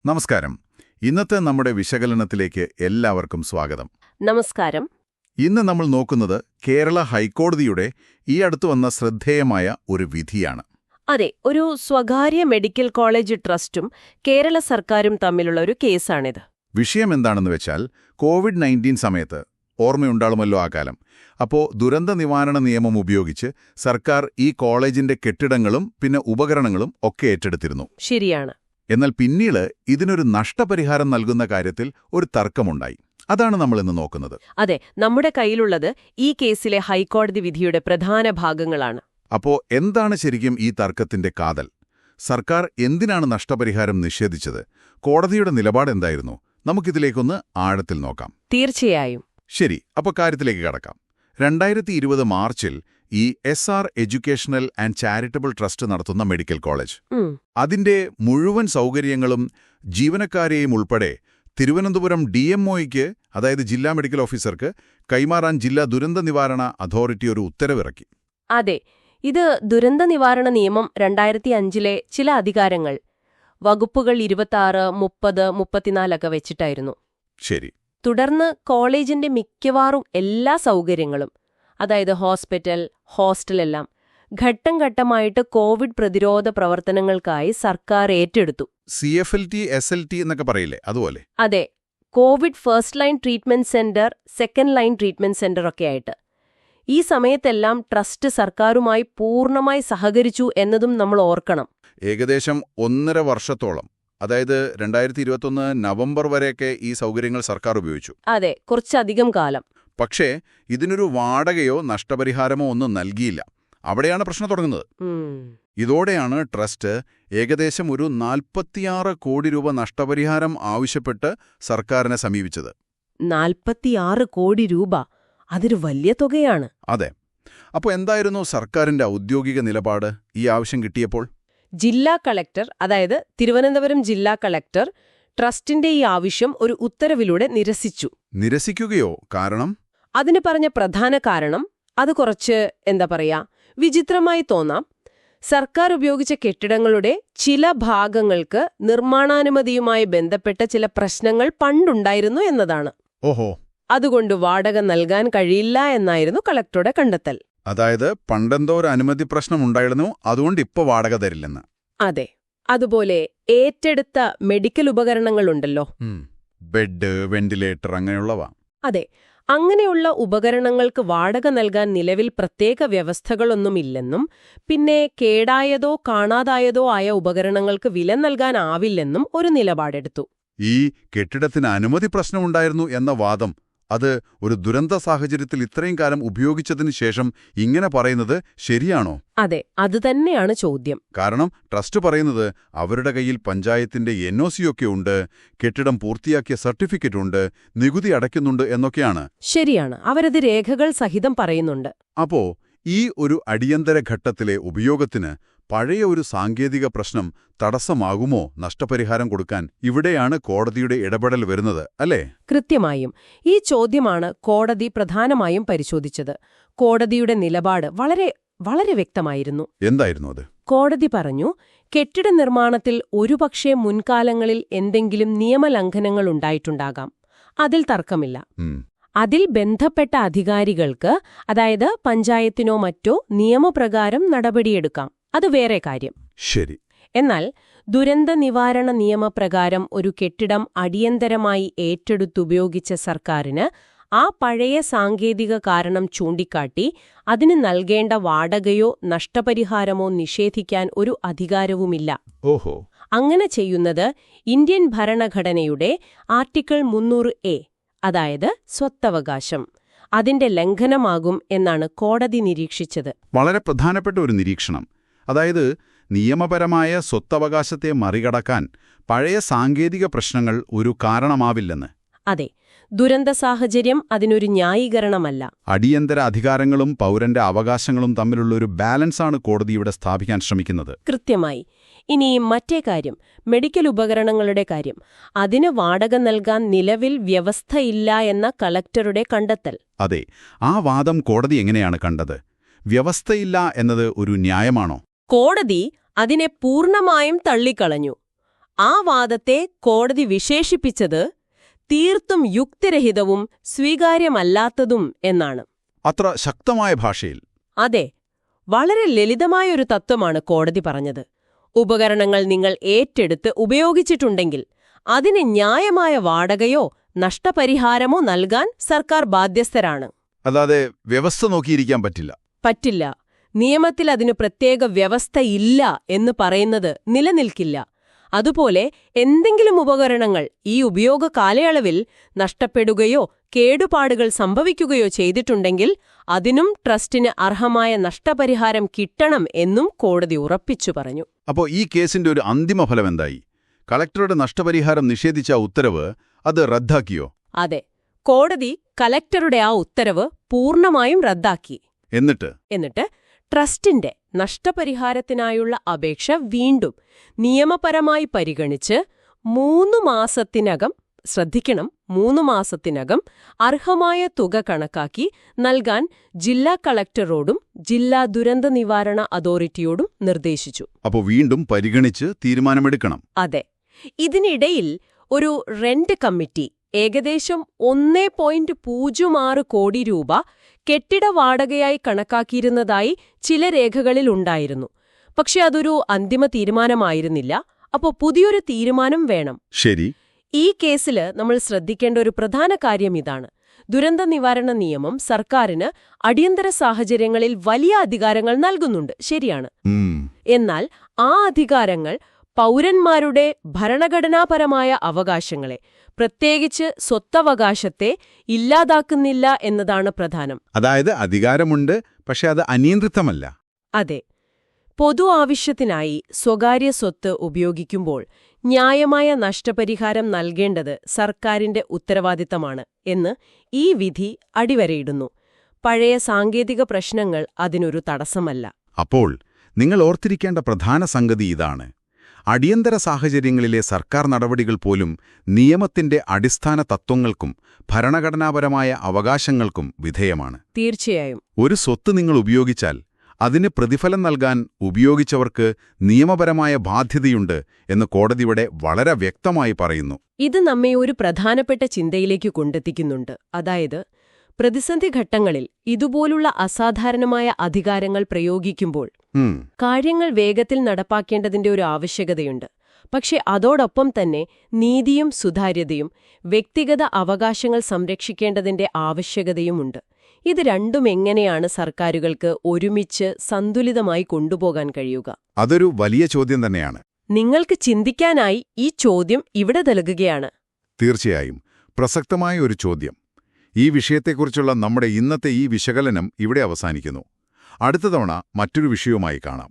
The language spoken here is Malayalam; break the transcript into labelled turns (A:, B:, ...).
A: നമസ്കാരം. ഇന്നത്തെ നമ്മുടെ വിശകലനത്തിലേക്ക് എല്ലാവർക്കും സ്വാഗതം.
B: നമസ്കാരം.
A: ഇന്ന് നമ്മൾ നോക്കുന്നത് കേരള ഹൈക്കോടതിയുടെ ഈ അടുത്ത് വന്ന ശ്രദ്ധേയമായ ഒരു വിധിയാണ്.
B: അതെ, ഒരു സ്വകാര്യ മെഡിക്കൽ കോളേജ് ട്രസ്റ്റും കേരള സർക്കാരും തമ്മിലുള്ള ഒരു കേസാണിത്.
A: വിഷയം എന്താണെന്ന് വെച്ചാൽ കോവിഡ്-19 സമയത്ത് ഓർമ്മയുണ്ടാളുമല്ലോ ആ കാലം. അപ്പോൾ ദുരന്ത നിവാരണ നിയമം ഉപയോഗിച്ച് സർക്കാർ ഈ കോളേജിന്റെ കെട്ടിടങ്ങളും പിന്നെ ഉപകരണങ്ങളും ഒക്കെ ഏറ്റെടുത്തിരുന്നു.
B: ശരിയാണ്.
A: എന്നാൽ പിന്നീട് ഇതിനൊരു നഷ്ടപരിഹാരം നൽകുന്ന കാര്യത്തിൽ ഒരു തർക്കമുണ്ടായി. അതാണ് നമ്മൾ ഇന്ന് നോക്കുന്നത്.
B: അതെ, നമ്മുടെ കയ്യിലുള്ളത് ഈ കേസിലെ ഹൈക്കോടതി വിധിയുടെ പ്രധാന ഭാഗങ്ങളാണ്.
A: അപ്പോ എന്താണ് ശരിക്കും ഈ തർക്കത്തിന്റെ കാതൽ? സർക്കാർ എന്തിനാണ് നഷ്ടപരിഹാരം നിഷേധിച്ചത്? കോടതിയുടെ നിലപാടെന്തായിരുന്നു? നമുക്കിതിലേക്കൊന്ന് ആഴത്തിൽ നോക്കാം.
B: തീർച്ചയായും.
A: ശരി, അപ്പോൾ കാര്യത്തിലേക്ക് കടക്കാം. 2020 മാർച്ചിൽ ഈ SR educational and charitable trust നടത്തുന്ന മെഡിക്കൽ കോളേജ്, അതിന്റെ മുഴുവൻ സൗകര്യങ്ങളും ജീവനക്കാരെയും ഉൾപ്പെടെ തിരുവനന്തപുരം DMOയ്ക്ക്, അതായത് ജില്ലാ മെഡിക്കൽ ഓഫീസർക്ക് കൈമാറാൻ ജില്ലാ ദുരന്ത നിവാരണ അതോറിറ്റി ഒരു ഉത്തരവിറക്കി.
B: അതെ, ഇത് ദുരന്ത നിവാരണ നിയമം 2005-ലെ ചില അധികാരങ്ങൾ വകുപ്പുകൾ 26, 30, 34 വെച്ചിട്ടായിരുന്നു.
A: ശരി.
B: തുടർന്ന് കോളേജിന്റെ മിക്കവാറും എല്ലാ സൗകര്യങ്ങളും, അതായത് ഹോസ്പിറ്റൽ, ഹോസ്റ്റലെല്ലാം ഘട്ടം ഘട്ടമായിട്ട് കോവിഡ് പ്രതിരോധ പ്രവർത്തനങ്ങൾക്കായി സർക്കാർ ഏറ്റെടുത്തു.
A: CFLT, SLT എന്നൊക്കെ പറയില്ലേ, അതുപോലെ?
B: അതെ, Covid first line treatment centre, second line treatment centre ഒക്കെ ആയിട്ട്. ഈ സമയത്തെല്ലാം ട്രസ്റ്റ് സർക്കാരുമായി പൂർണ്ണമായി സഹകരിച്ചു എന്നതും നമ്മൾ ഓർക്കണം.
A: ഏകദേശം 1.5 വർഷത്തോളം, അതായത് 2021 നവംബർ വരെയൊക്കെ ഈ സൗകര്യങ്ങൾ സർക്കാർ ഉപയോഗിച്ചു.
B: അതെ, കുറച്ചധികം കാലം.
A: പക്ഷേ ഇതിനൊരു വാടകയോ നഷ്ടപരിഹാരമോ ഒന്നും നൽകിയില്ല. അവിടെയാണ് പ്രശ്നം തുടങ്ങുന്നത്. ഇതോടെയാണ് ട്രസ്റ്റ് ഏകദേശം ഒരു 46 കോടി രൂപ നഷ്ടപരിഹാരം ആവശ്യപ്പെട്ട് സർക്കാരിനെ സമീപിച്ചത്.
B: 46 കോടി രൂപ, അതൊരു വലിയ തുകയാണ്.
A: അതെ. അപ്പോൾ എന്തായിരുന്നു സർക്കാരിന്റെ ഔദ്യോഗിക നിലപാട് ഈ ആവശ്യം കിട്ടിയപ്പോൾ?
B: ജില്ലാ കളക്ടർ, അതായത് തിരുവനന്തപുരം ജില്ലാ കളക്ടർ, ട്രസ്റ്റിന്റെ ഈ ആവശ്യം ഒരു ഉത്തരവിലൂടെ നിരസിച്ചു.
A: നിരസിക്കുകയോ? കാരണം?
B: അതിന് പറഞ്ഞ പ്രധാന കാരണം അത് കുറച്ച് വിചിത്രമായി തോന്നാം. സർക്കാർ ഉപയോഗിച്ച കെട്ടിടങ്ങളുടെ ചില ഭാഗങ്ങൾക്ക് നിർമ്മാണാനുമതിയുമായി ബന്ധപ്പെട്ട ചില പ്രശ്നങ്ങൾ പണ്ടുണ്ടായിരുന്നു എന്നതാണ്.
A: ഓഹോ.
B: അതുകൊണ്ട് വാടക നൽകാൻ കഴിയില്ല എന്നായിരുന്നു കളക്ടറുടെ കണ്ടെത്തൽ.
A: അതായത് പണ്ടെന്തോ ഒരു അനുമതി പ്രശ്നം ഉണ്ടായിരുന്നു, അതുകൊണ്ട് ഇപ്പോൾ വാടക തരില്ലെന്ന്.
B: അതെ. അതുപോലെ ഏറ്റെടുത്ത മെഡിക്കൽ ഉപകരണങ്ങളുണ്ടല്ലോ,
A: ബെഡ്, വെന്റിലേറ്റർ, അങ്ങനെയുള്ളവ.
B: അതെ, അങ്ങനെയുള്ള ഉപകരണങ്ങൾക്ക് വാടക നൽകാൻ നിലവിൽ പ്രത്യേക വ്യവസ്ഥകളൊന്നുമില്ലെന്നും പിന്നെ കേടായതോ കാണാതായതോ ആയ ഉപകരണങ്ങൾക്ക് വില നൽകാനാവില്ലെന്നും ഒരു നിലപാടെടുത്തു.
A: ഈ കെട്ടിടത്തിന് അനുമതി പ്രശ്നമുണ്ടായിരുന്നു എന്ന വാദം, അത് ഒരു ദുരന്ത സാഹചര്യത്തിൽ ഇത്രയും കാലം ഉപയോഗിച്ചതിന് ശേഷം ഇങ്ങനെ പറയുന്നത് ശരിയാണോ?
B: അതെ, അതുതന്നെയാണ് ചോദ്യം.
A: കാരണം ട്രസ്റ്റ് പറയുന്നത് അവരുടെ കയ്യിൽ പഞ്ചായത്തിന്റെ NOC ഒക്കെ ഉണ്ട്, കെട്ടിടം പൂർത്തിയാക്കിയ സർട്ടിഫിക്കറ്റ് ഉണ്ട്, നികുതി അടയ്ക്കുന്നുണ്ട് എന്നൊക്കെയാണ്.
B: ശരിയാണ്, അവരത് രേഖകൾ സഹിതം പറയുന്നുണ്ട്.
A: അപ്പോ ഈ ഒരു അടിയന്തര ഘട്ടത്തിലെ ഉപയോഗത്തിന് പഴയ ഒരു സാങ്കേതിക പ്രശ്നം തടസ്സമാകുമോ നഷ്ടപരിഹാരം കൊടുക്കാൻ? ഇവിടെയാണ് കോടതിയുടെ ഇടപെടൽ വരുന്നത്, അല്ലേ?
B: കൃത്യമായും. ഈ ചോദ്യമാണ് കോടതി പ്രധാനമായും പരിശോധിച്ചത്. കോടതിയുടെ നിലപാട് വളരെ വ്യക്തമായിരുന്നു.
A: എന്തായിരുന്നു അത്?
B: കോടതി പറഞ്ഞു, കെട്ടിട നിർമ്മാണത്തിൽ ഒരുപക്ഷേ മുൻകാലങ്ങളിൽ എന്തെങ്കിലും നിയമലംഘനങ്ങൾ ഉണ്ടായിട്ടുണ്ടാകാം. അതിൽ തർക്കമില്ല. അതിൽ ബന്ധപ്പെട്ട അധികാരികൾക്ക്, അതായത് പഞ്ചായത്തിനോ മറ്റോ നിയമപ്രകാരം നടപടിയെടുക്കാം. അത് വേറെ കാര്യം.
A: ശരി.
B: എന്നാൽ ദുരന്ത നിവാരണ നിയമപ്രകാരം ഒരു കെട്ടിടം അടിയന്തരമായി ഏറ്റെടുത്തുപയോഗിച്ച സർക്കാരിന് ആ പഴയ സാങ്കേതിക കാരണം ചൂണ്ടിക്കാട്ടി അതിന് നൽകേണ്ട വാടകയോ നഷ്ടപരിഹാരമോ നിഷേധിക്കാൻ ഒരു അധികാരവുമില്ല.
A: ഓഹോ.
B: അങ്ങനെ ചെയ്യുന്നത് ഇന്ത്യൻ ഭരണഘടനയുടെ ആർട്ടിക്കിൾ 300A, അതായത് സ്വത്തവകാശം, അതിന്റെ ലംഘനമാകും എന്നാണ് കോടതി നിരീക്ഷിച്ചത്.
A: വളരെ പ്രധാനപ്പെട്ട ഒരു നിരീക്ഷണം. അതായത് നിയമപരമായ സ്വത്തവകാശത്തെ മറികടക്കാൻ പഴയ സാങ്കേതിക പ്രശ്നങ്ങൾ ഒരു കാരണമാവില്ലെന്ന്.
B: അതെ, ദുരന്ത സാഹചര്യം അതിനൊരു ന്യായീകരണമല്ല.
A: അടിയന്തര അധികാരങ്ങളും പൗരന്റെ അവകാശങ്ങളും തമ്മിലുള്ളൊരു ബാലൻസാണ് കോടതി ഇവിടെ സ്ഥാപിക്കാൻ ശ്രമിക്കുന്നത്.
B: കൃത്യമായി. ഇനി മറ്റേ കാര്യം, മെഡിക്കൽ ഉപകരണങ്ങളുടെ കാര്യം. അതിന് വാടക നൽകാൻ നിലവിൽ വ്യവസ്ഥയില്ല എന്ന കളക്ടറുടെ കണ്ടെത്തൽ.
A: അതെ, ആ വാദം കോടതി എങ്ങനെയാണ് കണ്ടത്? വ്യവസ്ഥയില്ല എന്നത് ഒരു ന്യായമാണോ?
B: കോടതി അതിനെ പൂർണ്ണമായും തള്ളിക്കളഞ്ഞു. ആ വാദത്തെ കോടതി വിശേഷിപ്പിച്ചത് തീർത്തും യുക്തിരഹിതവും സ്വീകാര്യമല്ലാത്തതും എന്നാണ്.
A: അത്ര ശക്തമായ ഭാഷയിൽ?
B: അതെ, വളരെ ലളിതമായൊരു തത്വമാണ് കോടതി പറഞ്ഞത്. ഉപകരണങ്ങൾ നിങ്ങൾ ഏറ്റെടുത്ത് ഉപയോഗിച്ചിട്ടുണ്ടെങ്കിൽ അതിന് ന്യായമായ വാടകയോ നഷ്ടപരിഹാരമോ നൽകാൻ സർക്കാർ ബാധ്യസ്ഥരാണ്.
A: അല്ലാതെ വ്യവസ്ഥ നോക്കിയിരിക്കാൻ പറ്റില്ല.
B: പറ്റില്ല. നിയമത്തിൽ അതിനു പ്രത്യേക വ്യവസ്ഥയില്ല എന്ന് പറയുന്നത് നിലനിൽക്കില്ല. അതുപോലെ എന്തെങ്കിലും ഉപകരണങ്ങൾ ഈ ഉപയോഗ കാലയളവിൽ നഷ്ടപ്പെടുകയോ കേടുപാടുകൾ സംഭവിക്കുകയോ ചെയ്തിട്ടുണ്ടെങ്കിൽ അതിനും ട്രസ്റ്റിന് അർഹമായ നഷ്ടപരിഹാരം കിട്ടണം എന്നും കോടതി ഉറപ്പിച്ചു പറഞ്ഞു.
A: അപ്പോൾ ഈ കേസിന്റെ ഒരു അന്തിമ ഫലം എന്തായി? കളക്ടറുടെ നഷ്ടപരിഹാരം നിഷേധിച്ച ഉത്തരവ് അത് റദ്ദാക്കിയോ?
B: അതെ, കോടതി കലക്ടറുടെ ആ ഉത്തരവ് പൂർണ്ണമായും റദ്ദാക്കി.
A: എന്നിട്ട്
B: ട്രസ്റ്റിന്റെ നഷ്ടപരിഹാരത്തിനായുള്ള അപേക്ഷ വീണ്ടും നിയമപരമായി പരിഗണിച്ച് 3 മാസത്തിനകം, ശ്രദ്ധിക്കണം, 3 മാസത്തിനകം അർഹമായ തുക കണക്കാക്കി നൽകാൻ ജില്ലാ കളക്ടറോടും ജില്ലാ ദുരന്ത നിവാരണ അതോറിറ്റിയോടും നിർദ്ദേശിച്ചു.
A: അപ്പോൾ വീണ്ടും പരിഗണിച്ച് തീരുമാനമെടുക്കണം.
B: അതെ. ഇതിനിടയിൽ ഒരു റെന്റ് കമ്മിറ്റി ഏകദേശം 1.06 കോടി രൂപ കെട്ടിട വാടകയായി കണക്കാക്കിയിരുന്നതായി ചില രേഖകളിൽ ഉണ്ടായിരുന്നു. പക്ഷെ അതൊരു അന്തിമ തീരുമാനമായിരുന്നില്ല. അപ്പോൾ പുതിയൊരു തീരുമാനം വേണം.
A: ശരി.
B: ഈ കേസില് നമ്മൾ ശ്രദ്ധിക്കേണ്ട ഒരു പ്രധാന കാര്യം ഇതാണ്. ദുരന്ത നിവാരണ നിയമം സർക്കാരിന് അടിയന്തര സാഹചര്യങ്ങളിൽ വലിയ അധികാരങ്ങൾ നൽകുന്നുണ്ട്, ശരിയാണ്. എന്നാൽ ആ അധികാരങ്ങൾ പൗരന്മാരുടെ ഭരണഘടനാപരമായ അവകാശങ്ങളെ, പ്രത്യേകിച്ച് സ്വത്തവകാശത്തെ ഇല്ലാതാക്കുന്നില്ല എന്നതാണ് പ്രധാനം.
A: അതായത് അധികാരമുണ്ട്, പക്ഷെ അത് അനിയന്ത്രിതമല്ല.
B: അതെ. പൊതു ആവശ്യത്തിനായി സ്വകാര്യ സ്വത്ത് ഉപയോഗിക്കുമ്പോൾ ന്യായമായ നഷ്ടപരിഹാരം നൽകേണ്ടത് സർക്കാരിന്റെ ഉത്തരവാദിത്തമാണ് എന്ന് ഈ വിധി അടിവരയിടുന്നു. പഴയ സാങ്കേതിക പ്രശ്നങ്ങൾ അതിനൊരു തടസ്സമല്ല.
A: അപ്പോൾ നിങ്ങൾ ഓർത്തിരിക്കേണ്ട പ്രധാന സംഗതി ഇതാണ്: അടിയന്തര സാഹചര്യങ്ങളിലെ സർക്കാർ നടപടികൾ പോലും നിയമത്തിന്റെ അടിസ്ഥാന തത്വങ്ങൾക്കും ഭരണഘടനാപരമായ അവകാശങ്ങൾക്കും വിധേയമാണ്.
B: തീർച്ചയായും.
A: ഒരു സ്വത്ത് നിങ്ങൾ ഉപയോഗിച്ചാൽ അതിന് പ്രതിഫലം നൽകാൻ ഉപയോഗിച്ചവർക്ക് നിയമപരമായ ബാധ്യതയുണ്ട് എന്ന് കോടതിയുടെ വളരെ വ്യക്തമായി പറയുന്നു.
B: ഇത് നമ്മെ ഒരു പ്രധാനപ്പെട്ട ചിന്തയിലേക്ക് കൊണ്ടെത്തിക്കുന്നുണ്ട്. അതായത്, പ്രതിസന്ധി ഘട്ടങ്ങളിൽ ഇതുപോലുള്ള അസാധാരണമായ അധികാരങ്ങൾ പ്രയോഗിക്കുമ്പോൾ കാര്യങ്ങൾ വേഗത്തിൽ നടപ്പാക്കേണ്ടതിന്റെ ഒരു ആവശ്യകതയുണ്ട്. പക്ഷെ അതോടൊപ്പം തന്നെ നീതിയും സുതാര്യതയും വ്യക്തിഗത അവകാശങ്ങൾ സംരക്ഷിക്കേണ്ടതിന്റെ ആവശ്യകതയുമുണ്ട്. ഇത് രണ്ടും എങ്ങനെയാണ് സർക്കാരുകൾക്ക് ഒരുമിച്ച് സന്തുലിതമായി കൊണ്ടുപോകാൻ കഴിയുക?
A: അതൊരു വലിയ ചോദ്യം തന്നെയാണ്.
B: നിങ്ങൾക്ക് ചിന്തിക്കാനായി ഈ ചോദ്യം ഇവിടെ നൽകുകയാണ്.
A: തീർച്ചയായും പ്രസക്തമായ ഒരു ചോദ്യം. ഈ വിഷയത്തെക്കുറിച്ചുള്ള നമ്മുടെ ഇന്നത്തെ ഈ വിശകലനം ഇവിടെ അവസാനിക്കുന്നു. അടുത്ത തവണ മറ്റൊരു വിഷയവുമായി കാണാം.